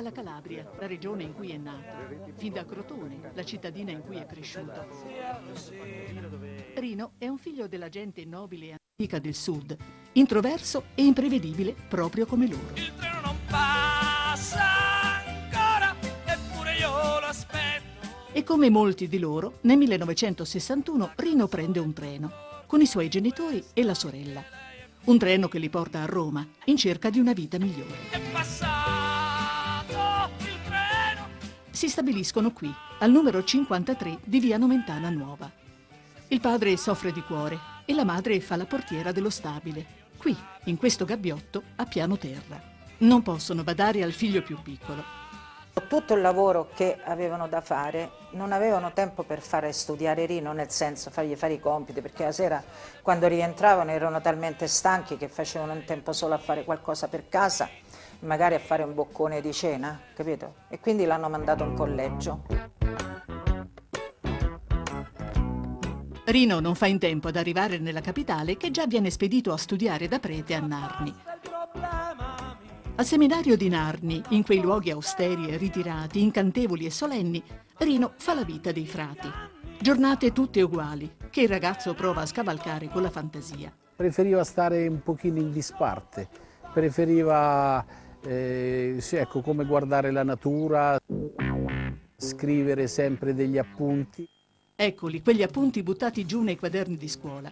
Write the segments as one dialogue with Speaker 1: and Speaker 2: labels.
Speaker 1: dalla Calabria, la regione in cui è nato, fin da Crotone, la cittadina in cui è cresciuto. Rino è un figlio della gente nobile e antica del sud, introverso e imprevedibile proprio come loro.
Speaker 2: Il treno non passa ancora, eppure io lo aspetto.
Speaker 1: E come molti di loro, nel 1961 Rino prende un treno, con i suoi genitori e la sorella. Un treno che li porta a Roma, in cerca di una vita migliore.
Speaker 2: È passato il treno.
Speaker 1: Si stabiliscono qui, al numero 53 di via Nomentana Nuova. Il padre soffre di cuore e la madre fa la portiera dello stabile, qui, in questo gabbiotto, a piano terra. Non possono badare al figlio più piccolo.
Speaker 3: Tutto il lavoro che avevano da fare non avevano tempo per fare studiare Rino, nel senso fargli fare i compiti, perché la sera quando rientravano erano talmente stanchi che facevano in tempo solo a fare qualcosa per casa, magari a fare un boccone di cena, capito? E quindi l'hanno mandato in collegio.
Speaker 1: Rino non fa in tempo ad arrivare nella capitale, che già viene spedito a studiare da prete a Narni. Al seminario di Narni, in quei luoghi austeri e ritirati, incantevoli e solenni, Rino fa la vita dei frati. Giornate tutte uguali, che il ragazzo prova a scavalcare con la fantasia.
Speaker 4: Preferiva stare un pochino in disparte, preferiva ecco, come guardare la natura, scrivere sempre degli appunti.
Speaker 1: Eccoli, quegli appunti buttati giù nei quaderni di scuola.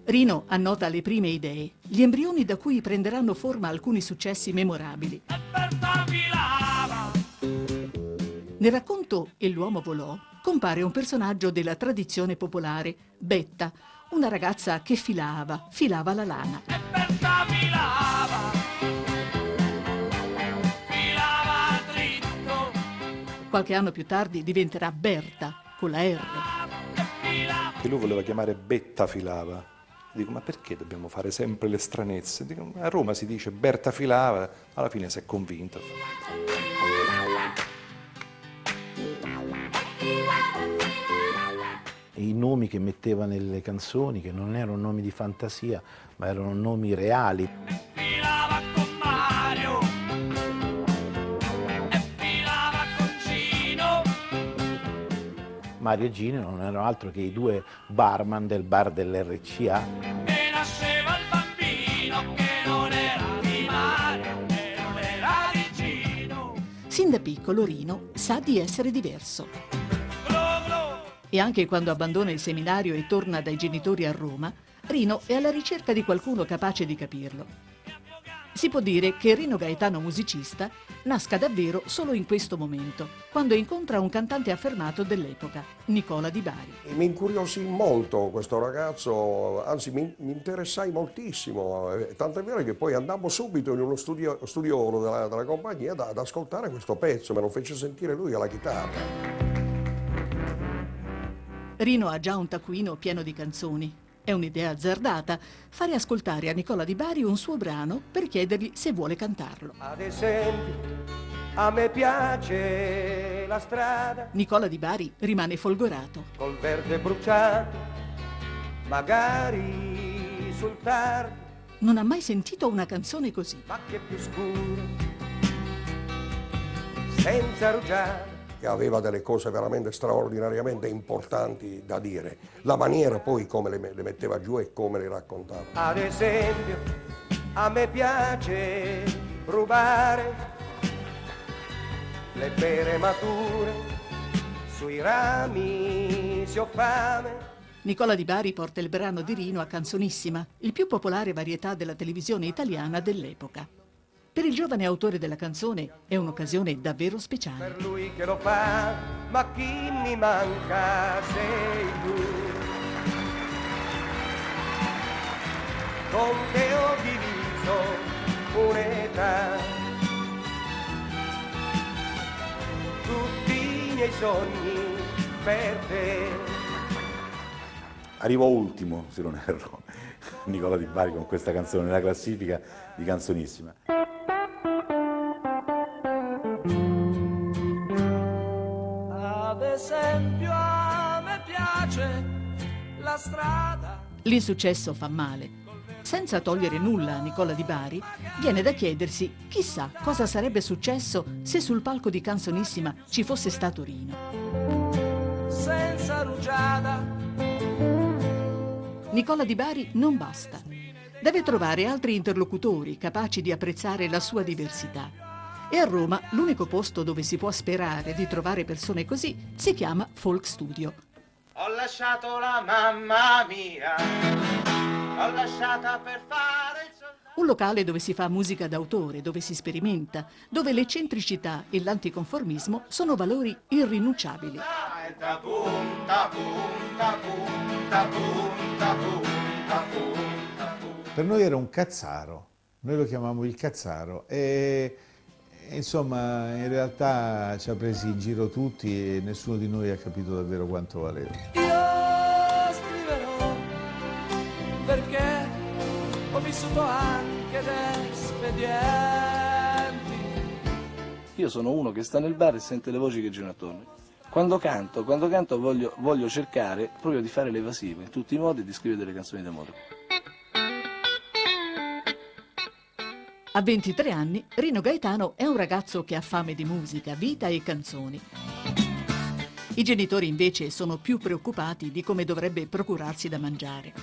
Speaker 1: Rino annota le prime idee, gli embrioni da cui prenderanno forma alcuni successi memorabili. Nel racconto E l'uomo volò compare un personaggio della tradizione popolare, Betta, una ragazza che filava la lana. Qualche anno più tardi diventerà Berta, con la R.
Speaker 5: Che lui voleva chiamare Betta filava. Dico, ma perché dobbiamo fare sempre le stranezze? Dico, a Roma si dice Berta filava, alla fine si è convinto.
Speaker 4: I nomi che metteva nelle canzoni, che non erano nomi di fantasia, ma erano nomi reali.
Speaker 2: Filava con Mario e filava con Gino.
Speaker 4: Mario e Gino non erano altro che i due barman del bar dell'RCA.
Speaker 2: E nasceva il bambino che non era di Mario, che non era di Gino.
Speaker 1: Sin da piccolo Rino sa di essere diverso. E anche quando abbandona il seminario e torna dai genitori a Roma, Rino è alla ricerca di qualcuno capace di capirlo. Si può dire che Rino Gaetano musicista nasca davvero solo in questo momento, quando incontra un cantante affermato dell'epoca, Nicola Di Bari.
Speaker 6: Mi incuriosì molto questo ragazzo, anzi mi interessai moltissimo, tant'è vero che poi andammo subito in uno studiolo della compagnia ad ascoltare questo pezzo, me lo fece sentire lui alla chitarra.
Speaker 1: Rino ha già un taccuino pieno di canzoni. È un'idea azzardata fare ascoltare a Nicola Di Bari un suo brano per chiedergli se vuole cantarlo.
Speaker 7: Ad esempio, a me piace la strada
Speaker 1: Nicola Di Bari rimane folgorato.
Speaker 7: col verde bruciato, magari sul tardi,
Speaker 1: Non ha mai sentito una canzone così.
Speaker 7: ma che più scuro, senza rugiare.
Speaker 6: Che aveva delle cose veramente straordinariamente importanti da dire. La maniera poi come le metteva giù e come le raccontava.
Speaker 7: Ad esempio, a me piace rubare le pere mature, sui rami se ho fame.
Speaker 1: Nicola Di Bari porta il brano di Rino a Canzonissima, il più popolare varietà della televisione italiana dell'epoca. Per il giovane autore della canzone è un'occasione davvero speciale.
Speaker 7: Per lui che lo fa, ma chi mi manca sei tu. Con te ho diviso un'età, tutti i miei sogni per te.
Speaker 5: Arrivò ultimo, se non erro, Nicola Di Bari con questa canzone nella classifica di Canzonissima.
Speaker 2: Ad esempio a me piace la strada.
Speaker 1: L'insuccesso fa male. senza togliere nulla a Nicola Di Bari, viene da chiedersi chissà cosa sarebbe successo se sul palco di Canzonissima ci fosse stato Rino.
Speaker 2: senza rugiada.
Speaker 1: Nicola Di Bari non basta. Deve trovare altri interlocutori capaci di apprezzare la sua diversità. E a Roma l'unico posto dove si può sperare di trovare persone così si chiama Folk Studio.
Speaker 7: Ho lasciato la mamma mia, l'ho lasciata per fare il soldato.
Speaker 1: Un locale dove si fa musica d'autore, dove si sperimenta, dove l'eccentricità e l'anticonformismo sono valori irrinunciabili.
Speaker 7: Punta, punta, punta, punta, punta, punta, punta.
Speaker 8: Per noi era un cazzaro, noi lo chiamavamo il cazzaro e insomma in realtà ci ha presi in giro tutti e nessuno di noi ha capito davvero quanto valeva.
Speaker 2: Io scriverò perché ho vissuto anche espedienti.
Speaker 9: Io sono uno che sta nel bar e sente le voci che girano attorno. Quando canto voglio cercare proprio di fare l'evasivo in tutti i modi e di scrivere delle canzoni d'amore.
Speaker 1: A 23 anni, Rino Gaetano è un ragazzo che ha fame di musica, vita e canzoni. I genitori invece sono più preoccupati di come dovrebbe procurarsi da mangiare.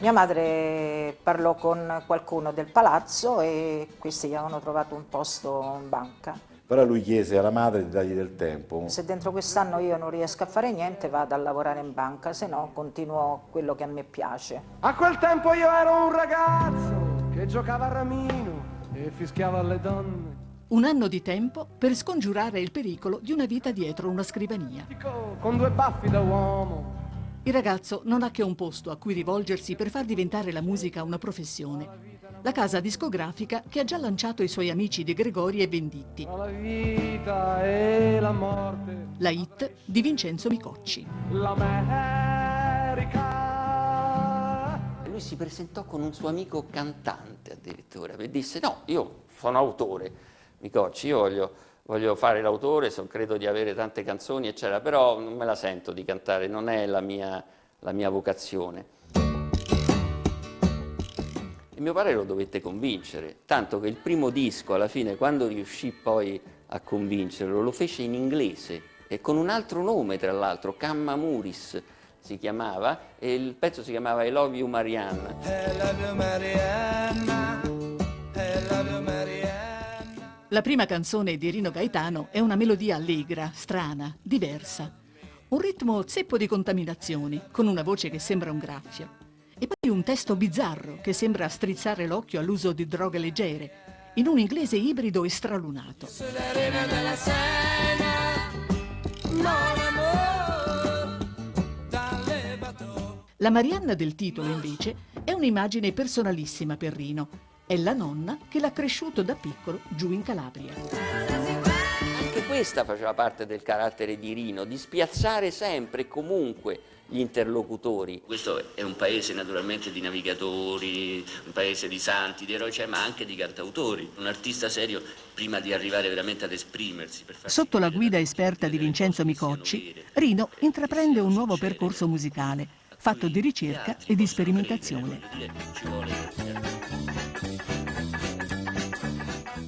Speaker 3: Mia madre parlò con qualcuno del palazzo e questi gli avevano trovato un posto in banca.
Speaker 10: Però lui chiese alla madre di dargli del tempo.
Speaker 3: Se dentro quest'anno io non riesco a fare niente vado a lavorare in banca, se no continuo quello che a me piace.
Speaker 7: A quel tempo io ero un ragazzo che giocava a ramino e fischiava alle donne.
Speaker 1: Un anno di tempo per scongiurare il pericolo di una vita dietro una scrivania.
Speaker 7: Con 2 baffi da uomo.
Speaker 1: Il ragazzo non ha che un posto a cui rivolgersi per far diventare la musica una professione. La casa discografica che ha già lanciato i suoi amici De Gregori e Venditti.
Speaker 7: La vita e la morte.
Speaker 1: La hit di Vincenzo Micocci.
Speaker 7: L'America.
Speaker 11: Lui si presentò con un suo amico cantante addirittura e disse: no, io sono autore, Micocci, io voglio fare l'autore, credo di avere tante canzoni eccetera, però non me la sento di cantare, non è la mia vocazione. E mio padre lo dovette convincere, tanto che il primo disco alla fine, quando riuscì poi a convincerlo, lo fece in inglese e con un altro nome tra l'altro, Camma Muris si chiamava, e il pezzo si chiamava I Love You Marianna.
Speaker 2: I love you Marianna, I love you Marianna.
Speaker 1: La prima canzone di Rino Gaetano è una melodia allegra, strana, diversa. Un ritmo zeppo di contaminazioni, con una voce che sembra un graffio. E poi un testo bizzarro che sembra strizzare l'occhio all'uso di droghe leggere, in un inglese ibrido e stralunato.
Speaker 2: Sull'arena della Sena, mon amour, dalle bateau.
Speaker 1: La Marianna del titolo, invece, è un'immagine personalissima per Rino. È la nonna che l'ha cresciuto da piccolo giù in Calabria.
Speaker 11: Anche questa faceva parte del carattere di Rino, di spiazzare sempre e comunque gli interlocutori. Questo è un paese naturalmente di navigatori, un paese di santi, di eroi, ma anche di cantautori. Un artista serio prima di arrivare veramente ad esprimersi.
Speaker 1: Sotto la guida esperta di Vincenzo Micocci, Rino intraprende un nuovo percorso musicale, fatto di ricerca e di sperimentazione.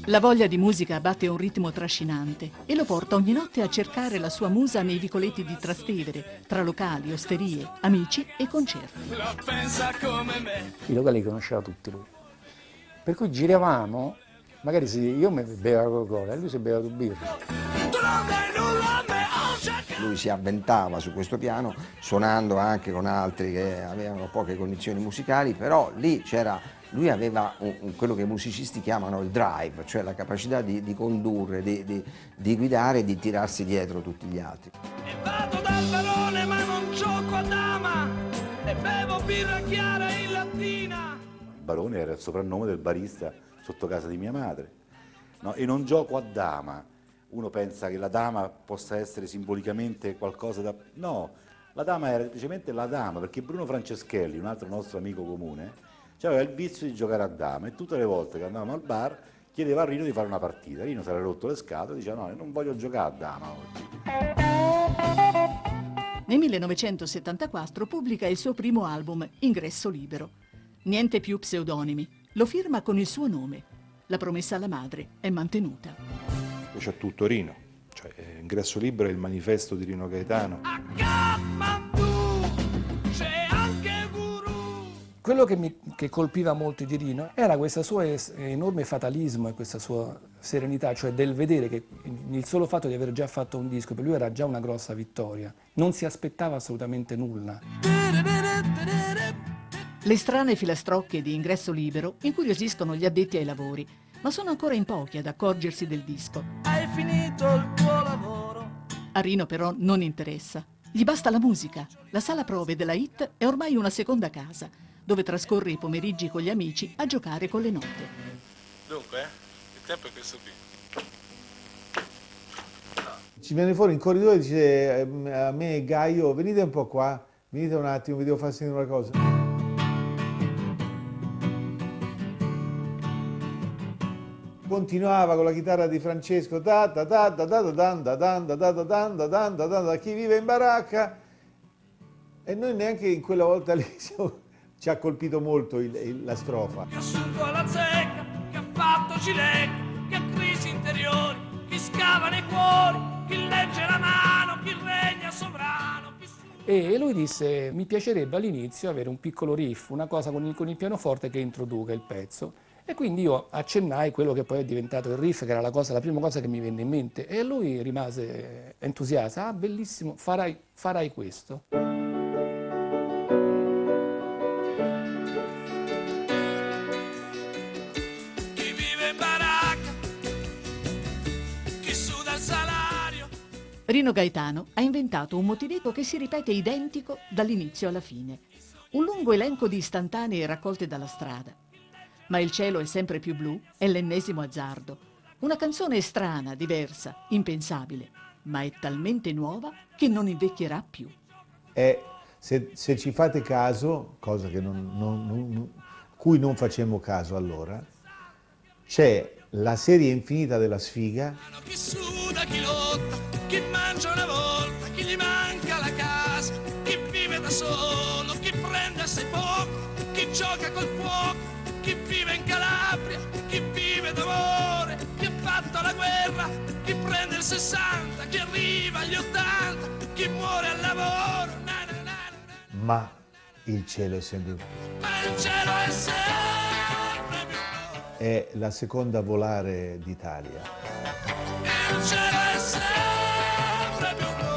Speaker 1: La voglia di musica batte un ritmo trascinante e lo porta ogni notte a cercare la sua musa nei vicoletti di Trastevere, tra locali, osterie, amici e concerti.
Speaker 2: La pensa come me.
Speaker 12: I locali li conosceva tutti lui. Per cui giravamo, magari io mi bevevo Coca-Cola e lui si beveva due birre.
Speaker 13: Lui si avventava su questo piano, suonando anche con altri che avevano poche condizioni musicali, però lì lui aveva quello che i musicisti chiamano il drive, cioè la capacità di condurre, di guidare e di tirarsi dietro tutti gli altri.
Speaker 2: E vado dal barone ma non gioco a dama, e bevo birra chiara in lattina.
Speaker 10: Il barone era il soprannome del barista sotto casa di mia madre. No? E non gioco a dama. Uno pensa che la dama possa essere simbolicamente qualcosa da... No, la dama era semplicemente la dama, perché Bruno Franceschelli, un altro nostro amico comune, aveva il vizio di giocare a dama e tutte le volte che andavamo al bar chiedeva a Rino di fare una partita. Rino si era rotto le scatole e diceva: no, non voglio giocare a dama oggi.
Speaker 1: Nel 1974 pubblica il suo primo album, Ingresso Libero. Niente più pseudonimi, lo firma con il suo nome. La promessa alla madre è mantenuta.
Speaker 5: C'è tutto Rino, cioè Ingresso Libero è il manifesto di Rino Gaetano.
Speaker 14: Quello che colpiva molto di Rino era questo suo enorme fatalismo e questa sua serenità, cioè del vedere che il solo fatto di aver già fatto un disco per lui era già una grossa vittoria. Non si aspettava assolutamente nulla.
Speaker 1: Le strane filastrocche di Ingresso Libero incuriosiscono gli addetti ai lavori, ma sono ancora in pochi ad accorgersi del disco.
Speaker 2: Hai finito il tuo lavoro.
Speaker 1: A Rino però non interessa. Gli basta la musica. La sala prove della Hit è ormai una seconda casa, dove trascorre i pomeriggi con gli amici a giocare con le note.
Speaker 9: Dunque, il tempo è questo qui.
Speaker 8: Ci viene fuori in corridoio e dice a me e Gaio, venite un po' qua, venite un attimo, vi devo far sentire una cosa. Continuava con la chitarra di Francesco, chi vive in baracca, e noi neanche in quella volta lì ci ha colpito molto la strofa.
Speaker 2: Che ha assunto alla zecca, che ha fatto cilecca, che ha crisi interiori, chi scava nei cuori, chi legge la mano, chi regna sovrano.
Speaker 14: E lui disse, mi piacerebbe all'inizio avere un piccolo riff, una cosa con il pianoforte che introduca il pezzo. E quindi io accennai quello che poi è diventato il riff, che era la prima cosa che mi venne in mente, e lui rimase entusiasta. Ah, bellissimo, farai questo.
Speaker 2: Chi vive in baracca, chi suda il salario.
Speaker 1: Rino Gaetano ha inventato un motivetto che si ripete identico dall'inizio alla fine. Un lungo elenco di istantanee raccolte dalla strada. Ma il cielo è sempre più blu è l'ennesimo azzardo. Una canzone strana, diversa, impensabile, ma è talmente nuova che non invecchierà più.
Speaker 8: Se ci fate caso, cosa che cui non facemmo caso allora, c'è la serie infinita della sfiga.
Speaker 2: Chi suda, chi lotta, chi mangia una volta, chi gli manca la casa, chi vive da solo, chi prende assai poco, chi gioca col fuoco. Chi vive in Calabria, chi vive d'amore, chi ha fatto la guerra, chi prende il 60, chi arriva agli 80, chi muore al lavoro.
Speaker 8: Ma il cielo è sempre blu.
Speaker 2: Ma il cielo è sempre più blu.
Speaker 8: È la seconda a volare d'Italia.
Speaker 2: Il cielo è sempre più blu.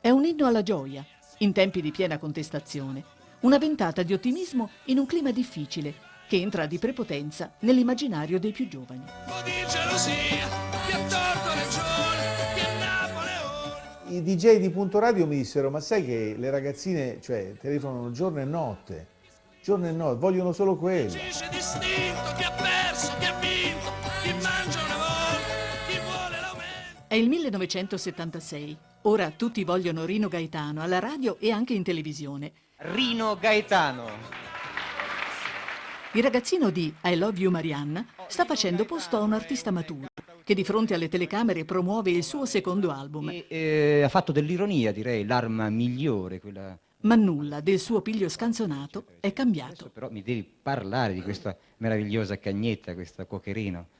Speaker 1: È un inno alla gioia, in tempi di piena contestazione, una ventata di ottimismo in un clima difficile che entra di prepotenza nell'immaginario dei più giovani.
Speaker 2: Di gelosia, chi ha torto ragione, chi è Napoleone.
Speaker 8: I DJ di Punto Radio mi dissero, ma sai che le ragazzine, cioè, telefonano giorno e notte, vogliono solo quello.
Speaker 2: Dice distinto, chi ha perso, chi ha vinto, chi mangia una volta, chi vuole l'aumento.
Speaker 1: È il 1976. Ora tutti vogliono Rino Gaetano alla radio e anche in televisione.
Speaker 15: Rino Gaetano.
Speaker 1: Il ragazzino di I Love You Marianna sta facendo posto a un artista maturo che di fronte alle telecamere promuove il suo secondo album.
Speaker 15: Ha fatto dell'ironia, direi, l'arma migliore, quella.
Speaker 1: Ma nulla del suo piglio scanzonato è cambiato.
Speaker 15: Adesso però mi devi parlare di questa meravigliosa cagnetta, questa Cocherino.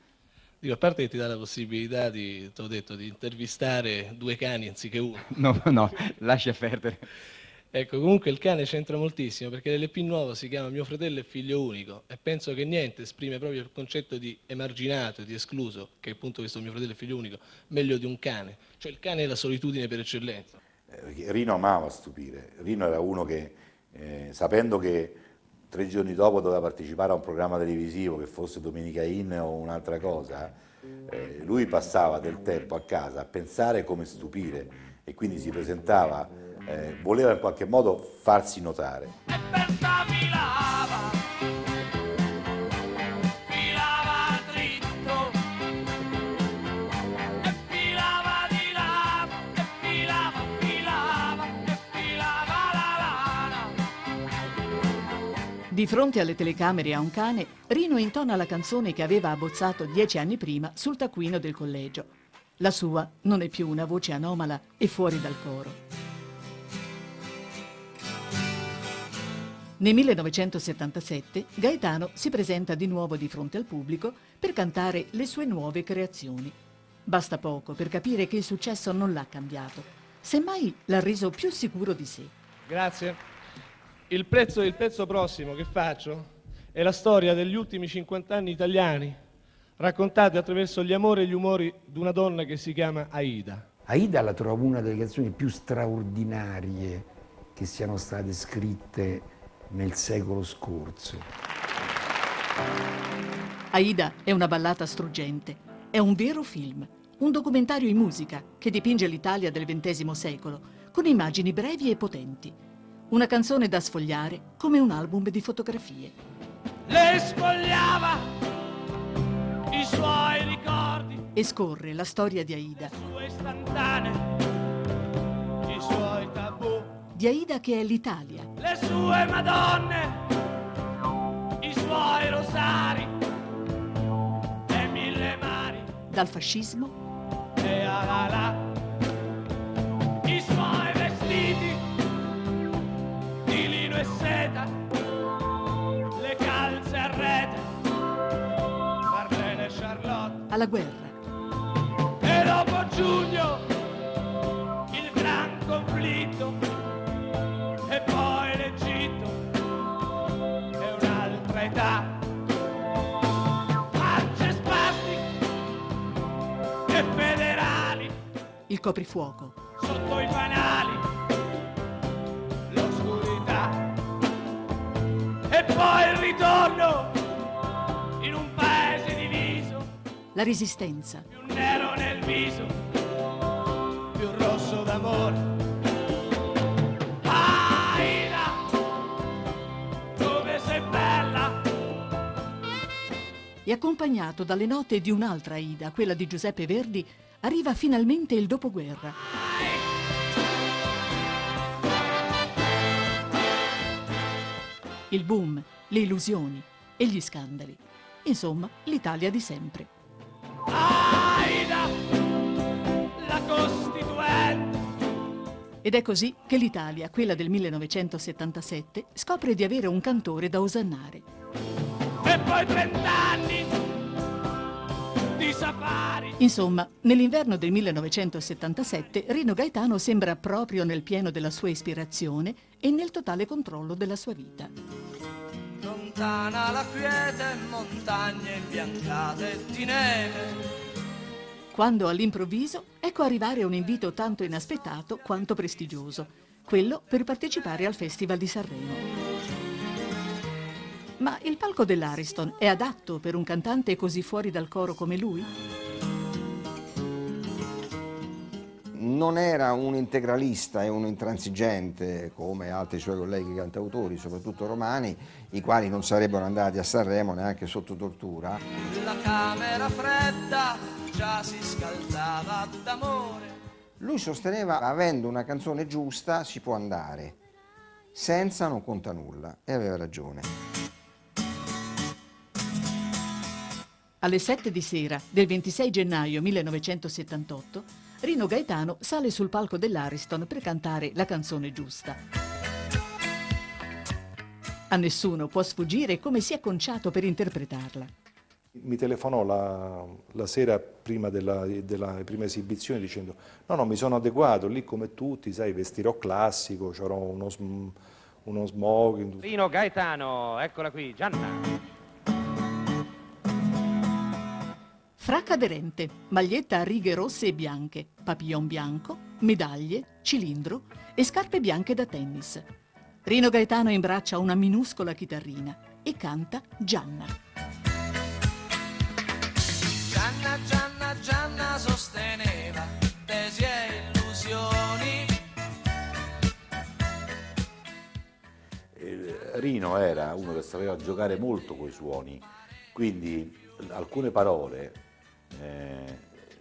Speaker 9: Dico, a parte che ti dà la possibilità di, te l'ho detto, di intervistare due cani anziché uno.
Speaker 15: No, lascia perdere.
Speaker 9: Ecco, comunque il cane c'entra moltissimo perché l'LP nuovo si chiama Mio fratello è figlio unico e penso che niente esprime proprio il concetto di emarginato, di escluso, che è appunto questo Mio fratello è figlio unico, meglio di un cane. Cioè il cane è la solitudine per eccellenza.
Speaker 10: Rino amava stupire. Rino era uno che, sapendo che 3 giorni dopo doveva partecipare a un programma televisivo, che fosse Domenica In o un'altra cosa, lui passava del tempo a casa a pensare come stupire e quindi si presentava, voleva in qualche modo farsi notare.
Speaker 2: Filava dritto, e filava di là, e filava la lana.
Speaker 1: Di fronte alle telecamere a un cane, Rino intona la canzone che aveva abbozzato 10 anni prima sul taccuino del collegio. La sua non è più una voce anomala e fuori dal coro. Nel 1977 Gaetano si presenta di nuovo di fronte al pubblico per cantare le sue nuove creazioni. Basta poco per capire che il successo non l'ha cambiato, semmai l'ha reso più sicuro di sé.
Speaker 9: Grazie. Il pezzo prossimo che faccio è la storia degli ultimi 50 anni italiani, raccontati attraverso gli amori e gli umori di una donna che si chiama Aida.
Speaker 12: Aida la trovo una delle canzoni più straordinarie che siano state scritte nel secolo scorso.
Speaker 1: Aida è una ballata struggente, è un vero film, un documentario in musica che dipinge l'Italia del XX secolo con immagini brevi e potenti. Una canzone da sfogliare come un album di fotografie.
Speaker 2: Le sfogliava i suoi ricordi
Speaker 1: E scorre la storia di Aida.
Speaker 2: le sue istantanee, i suoi tabù,
Speaker 1: Di Aida che è l'Italia.
Speaker 2: le sue madonne, i suoi rosari e mille mari
Speaker 1: Dal fascismo
Speaker 2: e alala, i suoi vestiti di lino e seta, le calze a rete, Marlene e Charlotte,
Speaker 1: alla guerra.
Speaker 2: e dopo giugno il gran conflitto, e poi l'Egitto è un'altra età, marce spasti e federali
Speaker 1: Il coprifuoco.
Speaker 2: sotto i fanali, l'oscurità, e poi il ritorno in un paese diviso,
Speaker 1: La resistenza.
Speaker 2: più nero nel viso, più rosso d'amore. Aida, come sei bella,
Speaker 1: E accompagnato dalle note di un'altra Aida, quella di Giuseppe Verdi, arriva finalmente il dopoguerra. Il boom, le illusioni e gli scandali. Insomma, l'Italia di sempre.
Speaker 2: Aida, la Costituente.
Speaker 1: Ed è così che l'Italia, quella del 1977, scopre di avere un cantore da osannare.
Speaker 2: E poi 30 anni di safari.
Speaker 1: Insomma, nell'inverno del 1977 Rino Gaetano sembra proprio nel pieno della sua ispirazione e nel totale controllo della sua vita.
Speaker 2: Lontana la quiete, montagne imbiancate di neve.
Speaker 1: Quando all'improvviso ecco arrivare un invito tanto inaspettato quanto prestigioso, quello per partecipare al Festival di Sanremo. Ma il palco dell'Ariston è adatto per un cantante così fuori dal coro come lui?
Speaker 13: Non era un integralista e un intransigente come altri suoi colleghi cantautori, soprattutto romani, i quali non sarebbero andati a Sanremo neanche sotto tortura.
Speaker 2: La camera fredda già si scaldava d'amore.
Speaker 13: Lui sosteneva, avendo una canzone giusta si può andare, senza non conta nulla, e aveva ragione.
Speaker 1: Alle 7 di sera del 26 gennaio 1978, Rino Gaetano sale sul palco dell'Ariston per cantare la canzone giusta. A nessuno può sfuggire come si è conciato per interpretarla.
Speaker 5: Mi telefonò la sera prima della prima esibizione dicendo no, mi sono adeguato, lì come tutti, sai, vestirò classico, c'avrò uno smoking.
Speaker 16: Rino Gaetano, eccola qui, Gianna.
Speaker 1: Fracca aderente, maglietta a righe rosse e bianche, papillon bianco, medaglie, cilindro e scarpe bianche da tennis. Rino Gaetano imbraccia una minuscola chitarrina e canta Gianna.
Speaker 2: Gianna, Gianna, Gianna sosteneva tesi e illusioni.
Speaker 10: Rino era uno che sapeva giocare molto coi suoni, quindi alcune parole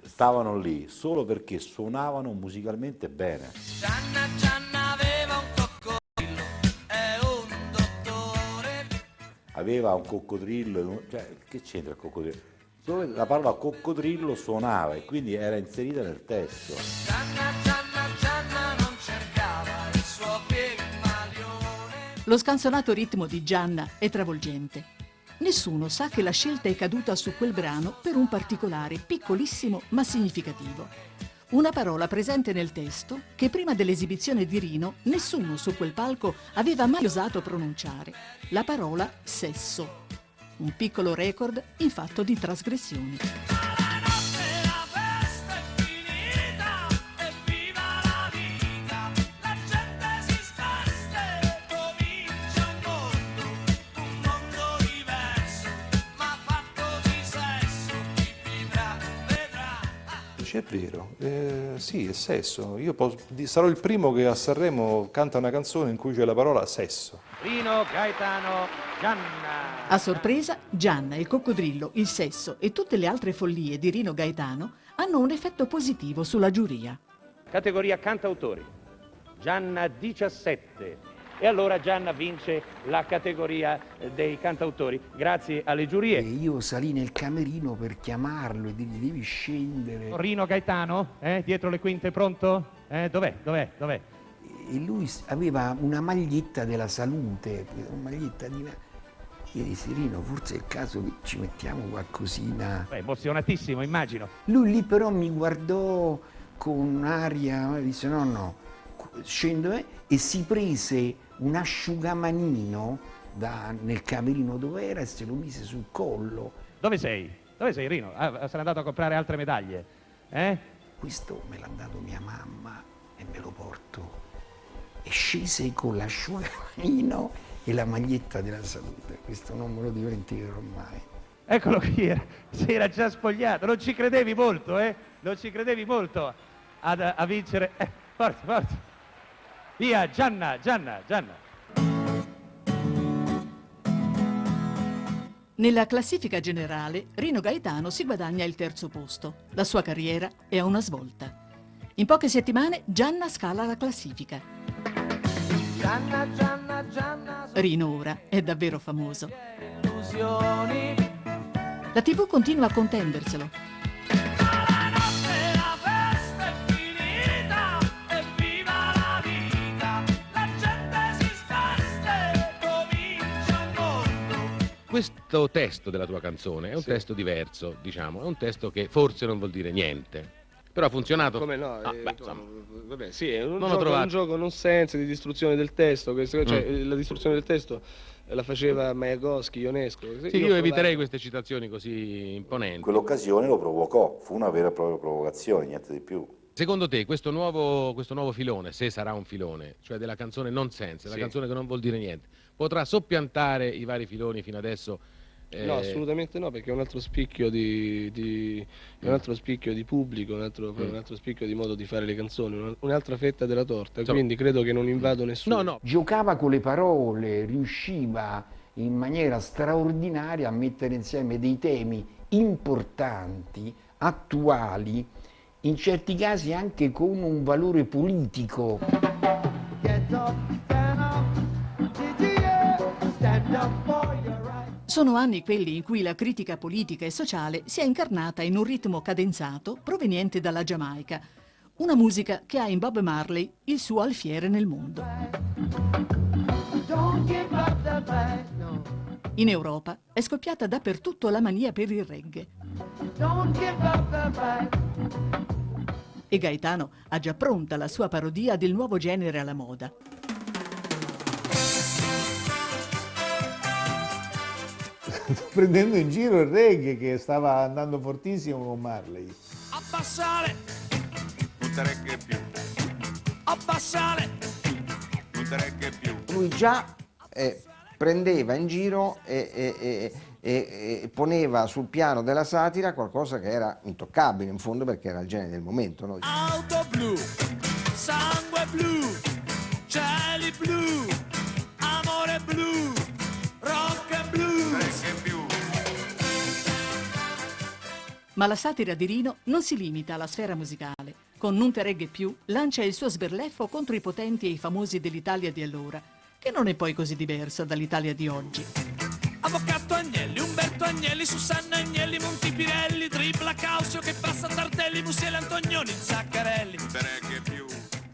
Speaker 10: stavano lì solo perché suonavano musicalmente bene.
Speaker 2: Gianna, Gianna aveva un coccodrillo e un dottore.
Speaker 10: Aveva un coccodrillo, cioè, che c'entra il coccodrillo? dove la parola coccodrillo suonava e quindi era inserita nel testo.
Speaker 2: Gianna non cercava il suo Pigmalione.
Speaker 1: Lo scanzonato ritmo di Gianna è travolgente. Nessuno sa che la scelta è caduta su quel brano per un particolare, piccolissimo ma significativo. Una parola presente nel testo che prima dell'esibizione di Rino nessuno su quel palco aveva mai osato pronunciare. La parola sesso. Un piccolo record in fatto di trasgressioni.
Speaker 5: È vero, sì, è sesso. Io sarò il primo che a Sanremo canta una canzone in cui c'è la parola sesso.
Speaker 16: Rino Gaetano Gianna.
Speaker 1: A sorpresa, Gianna, il coccodrillo, il sesso e tutte le altre follie di Rino Gaetano hanno un effetto positivo sulla giuria.
Speaker 16: Categoria cantautori. Gianna 17. E allora Gianna vince la categoria dei cantautori, grazie alle giurie.
Speaker 12: E io salì nel camerino per chiamarlo e dirgli devi scendere.
Speaker 16: Rino Gaetano, dietro le quinte, pronto? Dov'è?
Speaker 12: E lui aveva una maglietta della salute, una maglietta di... Io dissi, Rino, forse è il caso che ci mettiamo qualcosina.
Speaker 16: Emozionatissimo, immagino.
Speaker 12: Lui lì però mi guardò con aria, disse no, scendo e si prese un asciugamanino nel camerino dove era e se lo mise sul collo.
Speaker 16: Dove sei? Dove sei, Rino? Sei andato a comprare altre medaglie?
Speaker 12: Questo me l'ha dato mia mamma e me lo porto. E scese con l'asciugamanino e la maglietta della salute. Questo non me lo dimenticherò mai.
Speaker 16: Eccolo qui, si era già spogliato. Non ci credevi molto, Non ci credevi molto a vincere. Forza. Via, Gianna.
Speaker 1: Nella classifica generale, Rino Gaetano si guadagna il terzo posto. La sua carriera è a una svolta. In poche settimane Gianna scala la classifica.
Speaker 2: Gianna.
Speaker 1: Rino ora è davvero famoso. La TV continua a contenderselo.
Speaker 17: Questo testo della tua canzone è un testo diverso, diciamo, è un testo che forse non vuol dire niente, però ha funzionato.
Speaker 9: Come no? Vabbè, sì, è un gioco non senso di distruzione del testo, la distruzione del testo la faceva Majakovsky, Ionesco.
Speaker 17: Sì, io eviterei queste citazioni così imponenti.
Speaker 10: Quell'occasione lo provocò, fu una vera e propria provocazione, niente di più.
Speaker 17: Secondo te questo nuovo filone, se sarà un filone, cioè della canzone non sense, la canzone che non vuol dire niente, potrà soppiantare i vari filoni fino adesso?
Speaker 9: No, assolutamente no, perché è un altro spicchio di pubblico, un altro spicchio di modo di fare le canzoni, un'altra fetta della torta, quindi credo che non invado nessuno.
Speaker 12: No. Giocava con le parole, riusciva in maniera straordinaria a mettere insieme dei temi importanti, attuali, in certi casi anche con un valore politico.
Speaker 1: Sono anni quelli in cui la critica politica e sociale si è incarnata in un ritmo cadenzato proveniente dalla Giamaica, una musica che ha in Bob Marley il suo alfiere nel mondo. In Europa è scoppiata dappertutto la mania per il reggae. E Gaetano ha già pronta la sua parodia del nuovo genere alla moda.
Speaker 8: Prendendo in giro il reggae che stava andando fortissimo con Marley.
Speaker 2: Abbassare, non te reggae più. Abbassare, non te reggae più.
Speaker 13: Lui già prendeva in giro e poneva sul piano della satira qualcosa che era intoccabile in fondo perché era il genere del momento, no?
Speaker 2: Auto blu, sangue blu, cieli blu, amore blu, rock blu.
Speaker 1: Ma la satira di Rino non si limita alla sfera musicale. Con Non te reggae più lancia il suo sberleffo contro i potenti e i famosi dell'Italia di allora, che non è poi così diversa dall'Italia di oggi.
Speaker 2: Avvocato Agnelli, Umberto Agnelli, Susanna Agnelli, Montipirelli, Tripla Causio che passa Tartelli, Musiele Antonioni, Zaccarelli.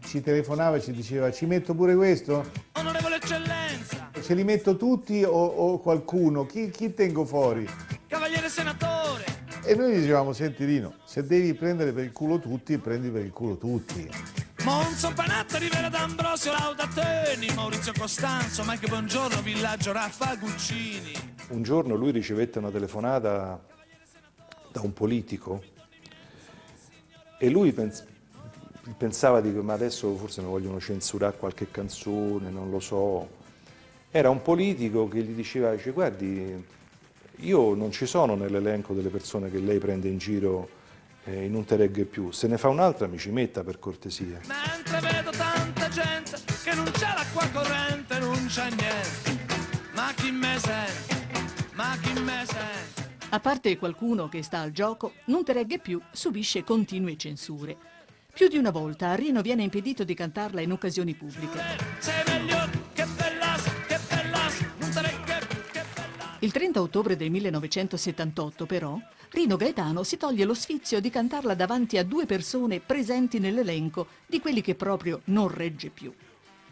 Speaker 8: Ci telefonava e ci diceva: ci metto pure questo?
Speaker 2: Onorevole Eccellenza,
Speaker 8: Ce li metto tutti o qualcuno? Chi tengo fuori?
Speaker 2: Cavaliere Senatore.
Speaker 8: E noi dicevamo: senti Rino, se devi prendere per il culo tutti, prendi per il culo tutti.
Speaker 2: Monzo Panatta, Rivera D'Ambrosio, Laudateni, Maurizio Costanzo, Mike Bongiorno, Villaggio Raffa Guccini.
Speaker 5: Un giorno lui ricevette una telefonata da un politico e lui pensava di ma adesso forse mi vogliono censurare qualche canzone, non lo so. Era un politico che gli diceva, dice, guardi, io non ci sono nell'elenco delle persone che lei prende in giro e non te regge più, se ne fa un'altra mi ci metta per cortesia.
Speaker 2: Mentre vedo tanta gente che non c'è l'acqua corrente, non c'è niente. Ma chi me sente? Ma chi me sente?
Speaker 1: A parte qualcuno che sta al gioco, Non te regge più subisce continue censure. Più di una volta a Rino viene impedito di cantarla in occasioni pubbliche.
Speaker 2: Sei meglio che bellas, non te regge più, che bellas.
Speaker 1: Il 30 ottobre del 1978, però, Rino Gaetano si toglie lo sfizio di cantarla davanti a 2 persone presenti nell'elenco di quelli che proprio non regge più.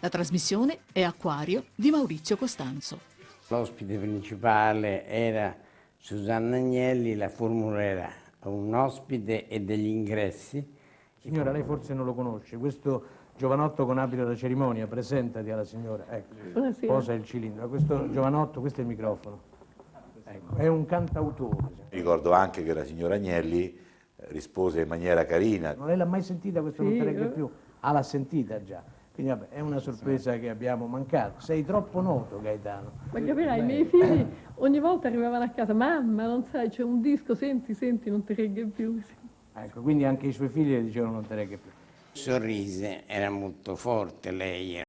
Speaker 1: La trasmissione è Acquario di Maurizio Costanzo.
Speaker 18: L'ospite principale era Susanna Agnelli, la formula era un ospite e degli ingressi.
Speaker 19: Signora, lei forse non lo conosce, questo giovanotto con abito da cerimonia, presentati alla signora, ecco,
Speaker 20: Buonasera.
Speaker 19: posa il cilindro, questo giovanotto, questo è il microfono, ecco, è un cantautore.
Speaker 10: Ricordo anche che la signora Agnelli rispose in maniera carina.
Speaker 19: Non lei l'ha mai sentita questo
Speaker 20: Sì,
Speaker 19: Non te regge più? Ah, l'ha sentita già, quindi vabbè, è una sorpresa che abbiamo mancato. Sei troppo noto, Gaetano.
Speaker 20: Ma capirai, i miei figli ogni volta arrivavano a casa, mamma, non sai, c'è un disco, senti, non te regge più.
Speaker 19: Ecco, quindi anche i suoi figli le dicevano Non te regge più.
Speaker 18: Sorrise, era molto forte lei,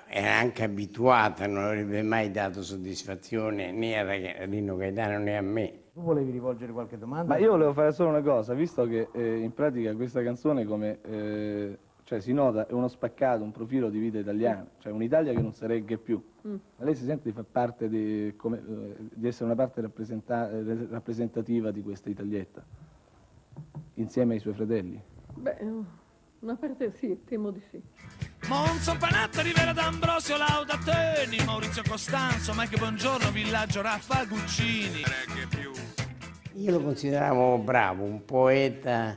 Speaker 18: era anche abituata, non avrebbe mai dato soddisfazione né a Rino Gaetano né a me.
Speaker 19: Tu volevi rivolgere qualche domanda?
Speaker 21: Ma io volevo fare solo una cosa, visto che in pratica questa canzone come cioè si nota è uno spaccato, un profilo di vita italiana, cioè un'Italia che non si regge più. Ma lei si sente di far parte di essere una parte rappresentativa di questa Italietta, insieme ai suoi fratelli?
Speaker 20: Beh, una parte sì, temo di sì.
Speaker 2: Monzo Panatta, Rivera D'Ambrosio, Laudateni, Maurizio Costanzo, Mike Bongiorno, Villaggio Raffa Guccini.
Speaker 18: Io lo consideravo bravo, un poeta,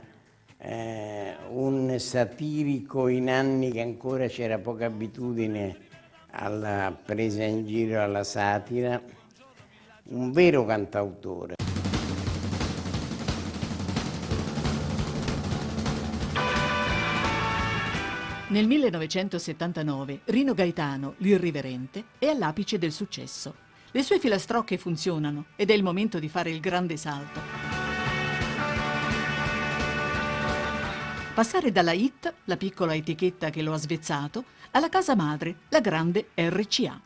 Speaker 18: un satirico in anni che ancora c'era poca abitudine alla presa in giro, alla satira, un vero cantautore.
Speaker 1: Nel 1979 Rino Gaetano, l'irriverente, è all'apice del successo. Le sue filastrocche funzionano ed è il momento di fare il grande salto. Passare dalla hit, la piccola etichetta che lo ha svezzato, alla casa madre, la grande RCA.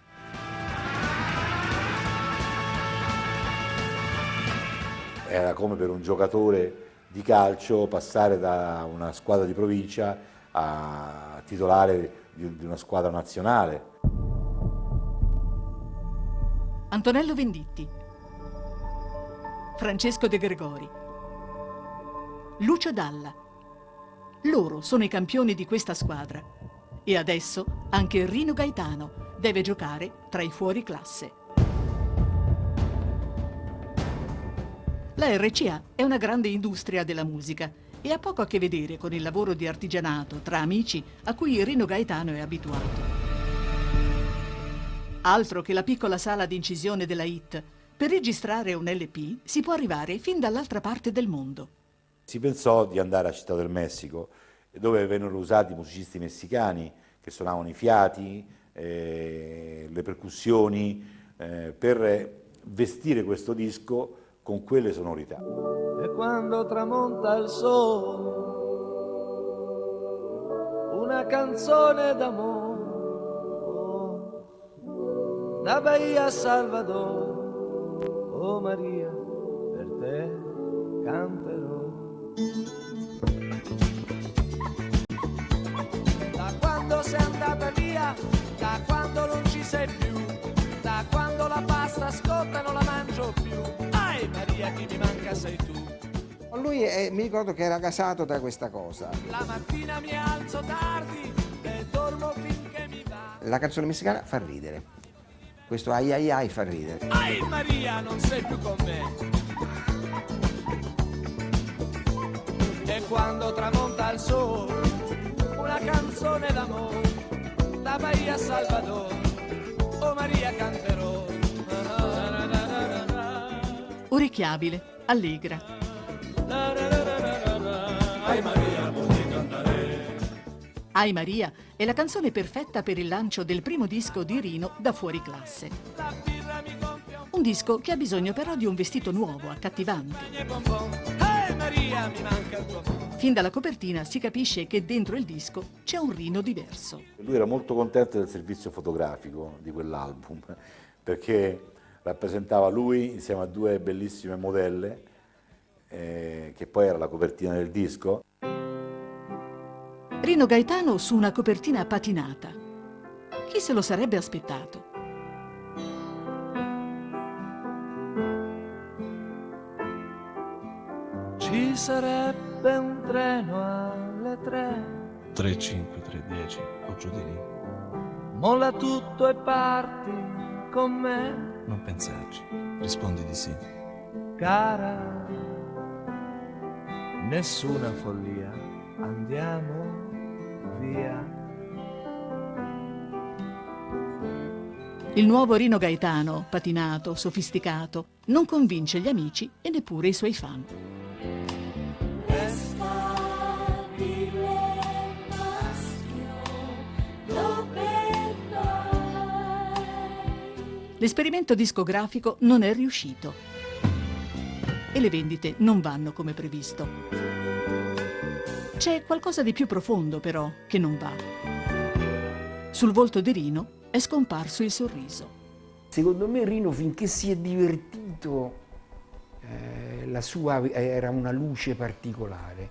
Speaker 10: Era come per un giocatore di calcio passare da una squadra di provincia a titolare di una squadra nazionale.
Speaker 1: Antonello Venditti, Francesco De Gregori, Lucio Dalla. Loro sono i campioni di questa squadra. E adesso anche Rino Gaetano deve giocare tra i fuoriclasse. La RCA è una grande industria della musica e ha poco a che vedere con il lavoro di artigianato tra amici a cui Rino Gaetano è abituato. Altro che la piccola sala di incisione della hit. Per registrare un LP si può arrivare fin dall'altra parte del mondo.
Speaker 10: Si pensò di andare a Città del Messico, dove vennero usati musicisti messicani che suonavano i fiati, le percussioni, per vestire questo disco con quelle sonorità.
Speaker 22: E quando tramonta il sole, una canzone d'amore, da Bahia a Salvador, oh Maria, per te canterò. Da quando sei andata via, da quando non ci sei più, da quando la pasta
Speaker 2: mica sei tu.
Speaker 13: Lui mi ricordo che era gasato da questa cosa.
Speaker 2: La mattina mi alzo tardi e dormo finché mi va.
Speaker 13: La canzone messicana fa ridere. Questo ai ai ai fa ridere.
Speaker 2: Ai Maria, non sei più con me. E quando tramonta il sole, una canzone d'amore, da Bahia a Salvador, oh Maria canterò.
Speaker 1: Orecchiabile, allegra.
Speaker 2: Ai Maria, potrei cantare.
Speaker 1: Ai Maria è la canzone perfetta per il lancio del primo disco di Rino da Fuori Classe. Un disco che ha bisogno però di un vestito nuovo, accattivante.
Speaker 2: Ai Maria, mi manca il tuo amore.
Speaker 1: Fin dalla copertina si capisce che dentro il disco c'è un Rino diverso.
Speaker 10: Lui era molto contento del servizio fotografico di quell'album, perché rappresentava lui insieme a due bellissime modelle, che poi era la copertina del disco.
Speaker 1: Rino Gaetano su una copertina patinata. Chi se lo sarebbe aspettato?
Speaker 22: Ci sarebbe un treno alle 3.
Speaker 4: 3-5, 3-10, o giù di lì.
Speaker 22: Molla tutto e parti con me.
Speaker 4: Non pensarci, rispondi di sì.
Speaker 22: Cara, nessuna follia, andiamo via.
Speaker 1: Il nuovo Rino Gaetano, patinato, sofisticato, non convince gli amici e neppure i suoi fan. L'esperimento discografico non è riuscito e le vendite non vanno come previsto. C'è qualcosa di più profondo però che non va. Sul volto di Rino è scomparso il sorriso.
Speaker 12: Secondo me Rino, finché si è divertito, la sua era una luce particolare.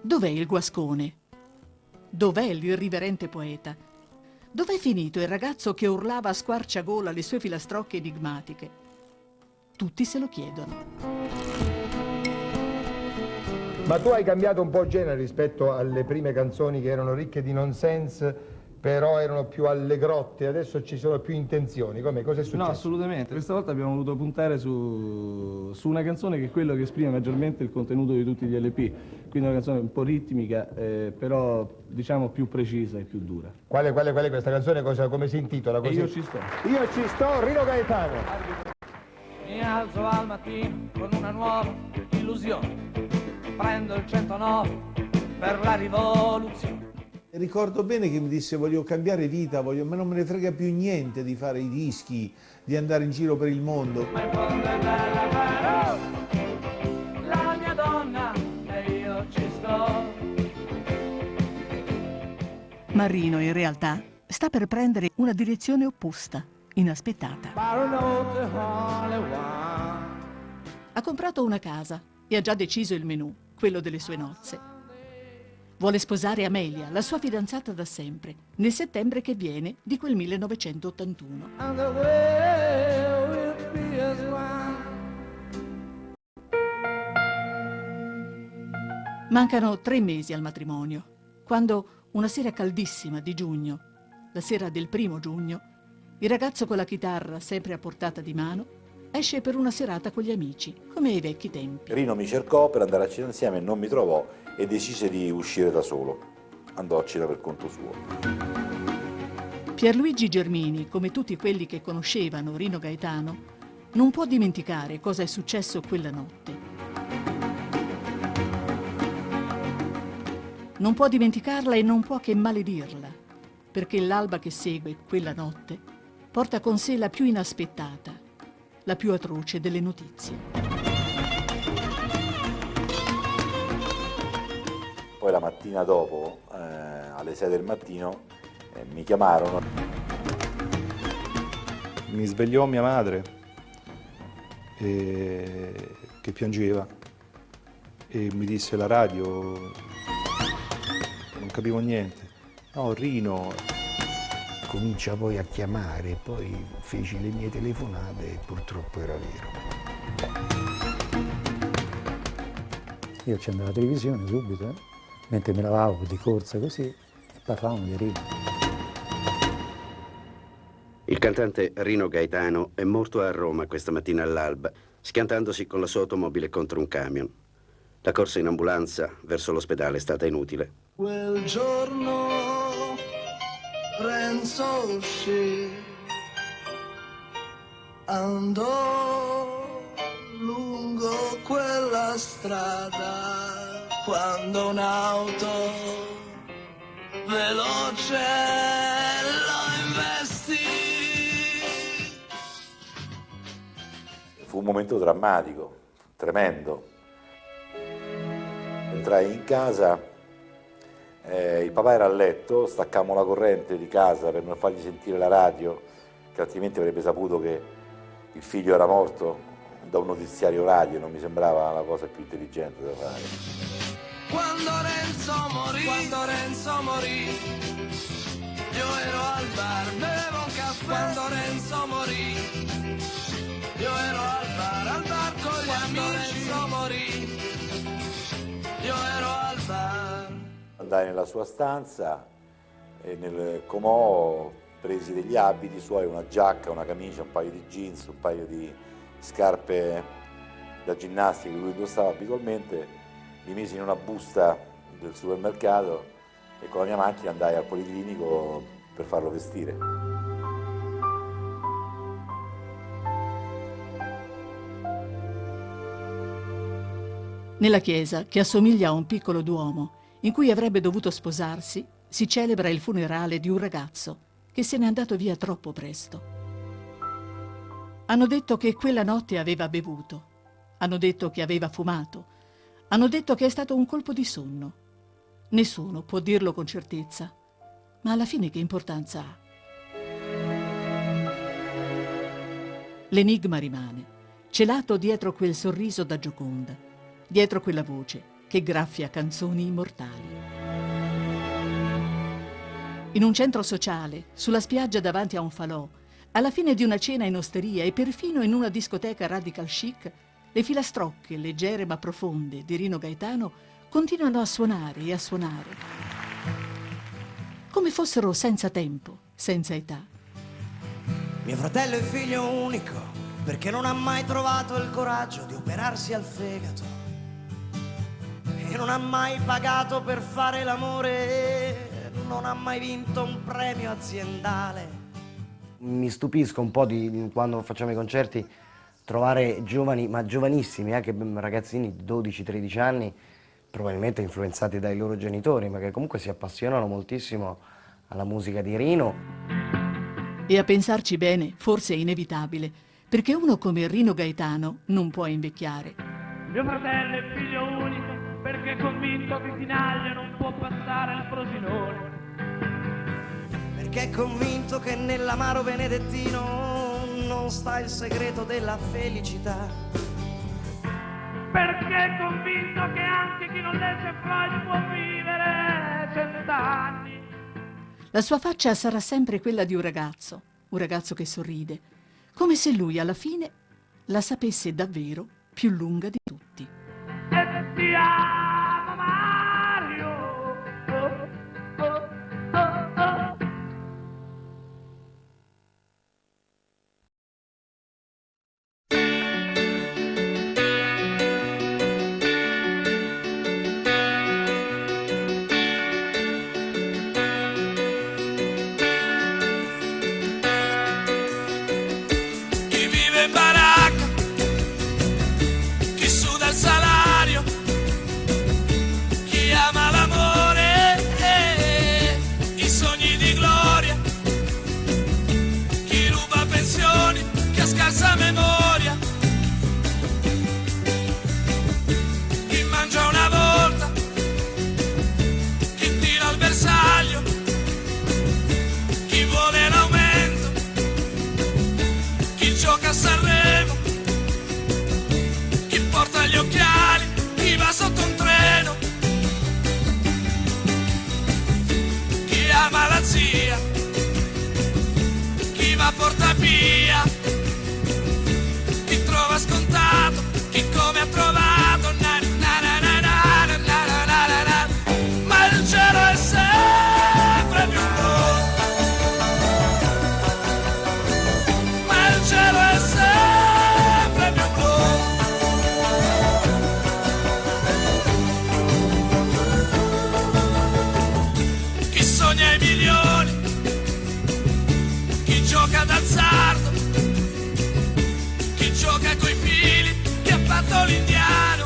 Speaker 1: Dov'è il guascone? Dov'è l'irriverente poeta? Dov'è finito il ragazzo che urlava a squarciagola le sue filastrocche enigmatiche? Tutti se lo chiedono.
Speaker 6: Ma tu hai cambiato un po' genere rispetto alle prime canzoni che erano ricche di nonsense, però erano più allegrotte, adesso ci sono più intenzioni. Come? Cosa è successo?
Speaker 21: No, assolutamente. Questa volta abbiamo voluto puntare su una canzone che è quello che esprime maggiormente il contenuto di tutti gli LP. Quindi una canzone un po' ritmica, però diciamo più precisa e più dura.
Speaker 6: Qual è questa canzone? Come si intitola? Così?
Speaker 21: Io ci sto.
Speaker 6: Io ci sto, Rino Gaetano.
Speaker 2: Mi alzo al mattino con una nuova illusione. Prendo il 109 per la rivoluzione.
Speaker 8: Ricordo bene che mi disse voglio cambiare vita, ma non me ne frega più niente di fare i dischi, di andare in giro per il mondo.
Speaker 2: Ma in fondo è bella però la mia donna e io ci sto.
Speaker 1: Ma Rino in realtà sta per prendere una direzione opposta, inaspettata. Ha comprato una casa e ha già deciso il menù, quello delle sue nozze. Vuole sposare Amelia, la sua fidanzata da sempre, nel settembre che viene di quel 1981. Mancano 3 mesi al matrimonio, quando una sera caldissima di giugno, la sera del 1° giugno, il ragazzo con la chitarra sempre a portata di mano esce per una serata con gli amici, come ai vecchi tempi.
Speaker 10: Rino mi cercò per andare a cena insieme, non mi trovò e decise di uscire da solo. Andò a cena per conto suo.
Speaker 1: Pierluigi Germini, come tutti quelli che conoscevano Rino Gaetano, non può dimenticare cosa è successo quella notte. Non può dimenticarla e non può che maledirla, perché l'alba che segue quella notte porta con sé la più inaspettata, la più atroce delle notizie.
Speaker 10: Poi la mattina dopo, alle 6 del mattino, mi chiamarono.
Speaker 5: Mi svegliò mia madre, che piangeva, e mi disse la radio, non capivo niente. No, Rino,
Speaker 12: comincia poi a chiamare, poi feci le mie telefonate e purtroppo era vero.
Speaker 3: Io accendevo la televisione subito, mentre mi lavavo di corsa così, e parlavamo di Rino.
Speaker 7: Il cantante Rino Gaetano è morto a Roma questa mattina all'alba, schiantandosi con la sua automobile contro un camion. La corsa in ambulanza verso l'ospedale è stata inutile.
Speaker 2: Quel giorno Renzo uscì, andò lungo quella strada, quando un'auto veloce lo investì.
Speaker 10: Fu un momento drammatico, tremendo. Entrai in casa, il papà era a letto, staccammo la corrente di casa per non fargli sentire la radio, che altrimenti avrebbe saputo che il figlio era morto da un notiziario radio, non mi sembrava la cosa più intelligente da fare.
Speaker 2: Quando Renzo morì, io ero al bar, bevo un caffè. Quando Renzo morì, io ero al bar con gli amici. Quando Renzo morì, io ero al bar.
Speaker 10: Andai nella sua stanza e nel comò presi degli abiti suoi, una giacca, una camicia, un paio di jeans, un paio di scarpe da ginnastica che lui indossava abitualmente, li misi in una busta del supermercato e con la mia macchina andai al policlinico per farlo vestire.
Speaker 1: Nella chiesa, che assomiglia a un piccolo duomo, in cui avrebbe dovuto sposarsi, si celebra il funerale di un ragazzo che se n'è andato via troppo presto. Hanno detto che quella notte aveva bevuto, hanno detto che aveva fumato, hanno detto che è stato un colpo di sonno. Nessuno può dirlo con certezza, ma alla fine che importanza ha? L'enigma rimane, celato dietro quel sorriso da Gioconda, dietro quella voce che graffia canzoni immortali. In un centro sociale, sulla spiaggia davanti a un falò, alla fine di una cena in osteria e perfino in una discoteca radical chic, le filastrocche leggere ma profonde di Rino Gaetano continuano a suonare e a suonare, come fossero senza tempo, senza età.
Speaker 23: Mio fratello è figlio unico perché non ha mai trovato il coraggio di operarsi al fegato e non ha mai pagato per fare l'amore, non ha mai vinto un premio aziendale.
Speaker 24: Mi stupisco un po' di quando facciamo i concerti trovare giovani, ma giovanissimi, anche ragazzini di 12-13 anni, probabilmente influenzati dai loro genitori, ma che comunque si appassionano moltissimo alla musica di Rino.
Speaker 1: E a pensarci bene, forse è inevitabile, perché uno come Rino Gaetano non può invecchiare.
Speaker 22: Mio fratello è figlio unico perché è convinto che Tinaglia non può passare al Frosinone.
Speaker 23: Perché è convinto che nell'amaro benedettino non sta il segreto della felicità.
Speaker 22: Perché è convinto che anche chi non legge Freud può vivere 100 anni.
Speaker 1: La sua faccia sarà sempre quella di un ragazzo che sorride, come se lui alla fine la sapesse davvero più lunga di tutti.
Speaker 22: E ti amo Mario, oh, oh, oh, oh.
Speaker 2: Chi vive in baracca, chi suda il salario, gioca d'azzardo, chi gioca coi fili, chi ha fatto l'indiano,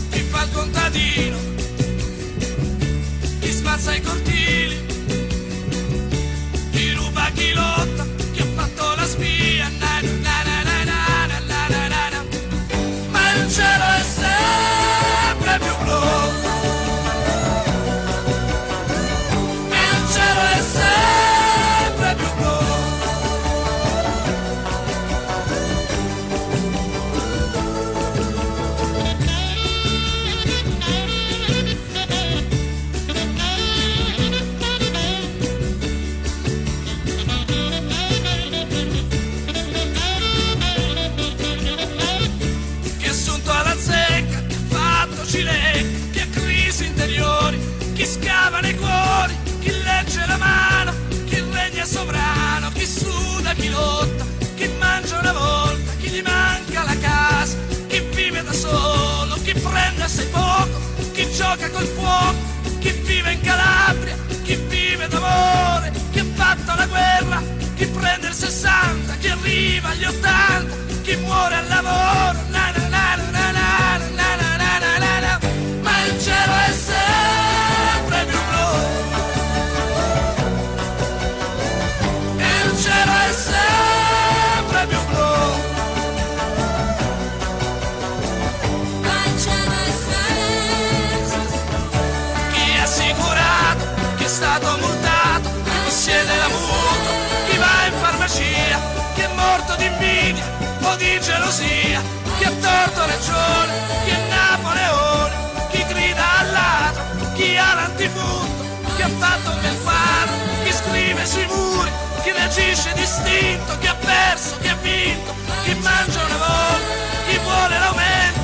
Speaker 2: chi fa il contadino, chi spazza i cortili, chi ruba, chi lotta, chi ha fatto la spia, na na na na na na na na na na. Ma il cielo è sempre più blu, il cielo è sempre più blu. Chi ha crisi interiori, chi scava nei cuori, chi legge la mano, chi regna sovrano, chi suda, chi lotta, chi mangia una volta, chi gli manca la casa, chi vive da solo, chi prende assai poco, chi gioca col fuoco, chi vive in Calabria, chi vive d'amore, chi ha fatto la guerra, chi prende il 60, chi arriva agli 80, chi muore al lavoro, na na na na na na na na na na na. Ma il cielo è sempre più blu, il cielo è sempre più blu, ma il cielo è sempre. Chi è assicurato, chi è stato multato, chi siede la mutua, chi va in farmacia, chi è morto di invidia o di gelosia, chi ha torto ragione, chi è Napoleone, chi grida al ladro, chi ha l'antifurto, chi ha fatto un bel faro, chi scrive sui muri, chi reagisce distinto, chi ha perso, chi ha vinto, chi mangia una volta, chi vuole l'aumento,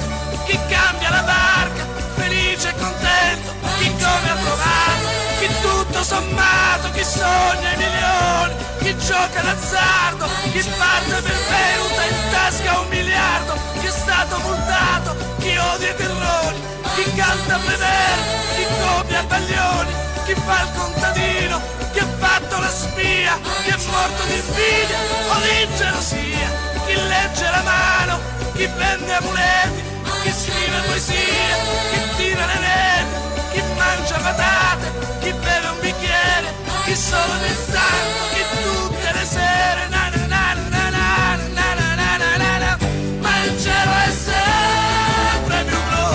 Speaker 2: chi cambia la barca, felice e contento, chi come ha trovato, chi tutto sommato, chi sogna i milioni, chi gioca d'azzardo, chi parte per Beirut e in tasca 1 miliardo, chi è stato multato, chi odia i terrori, chi canta Prever, chi copia Baglioni, chi fa il contadino, chi ha fatto la spia, chi è morto di invidia o di gelosia, chi legge la mano, chi vende amuleti, chi scrive poesie, chi tira le reti, chi mangia patate, chi beve un bicchiere, chi solo pensando, chi tutte le sere, na na na na na na na na na na na. Ma il cielo è sempre più blu,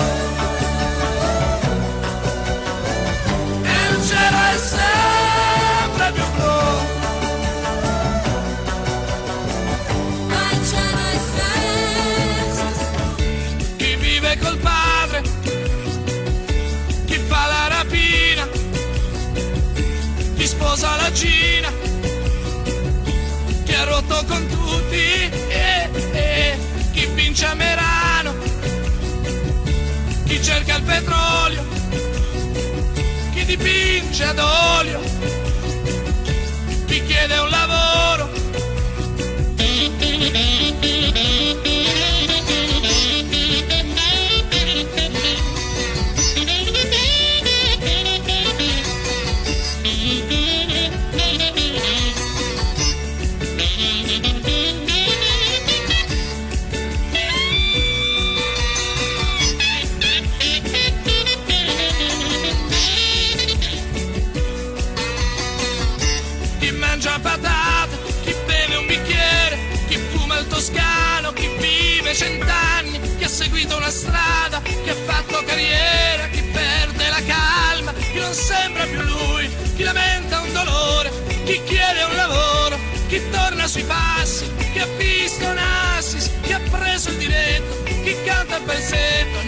Speaker 2: il cielo è sempre più blu, ma il cielo è sempre. Chi vive col padre, chi fa la rapina, chi sposa la Gina, chi ha rotto con tutti, chi vince a Merano, chi cerca il petrolio, chi dipinge ad olio, chi chiede un lavoro. Chi mangia patate, chi beve un bicchiere, chi fuma il toscano, chi vive 100 anni, chi ha seguito una strada, chi ha fatto carriera, chi perde la calma, chi non sembra più lui, chi lamenta un dolore, chi chiede un lavoro, chi torna sui passi, chi ha visto un assist, chi ha preso il diretto, chi canta il pezzetto,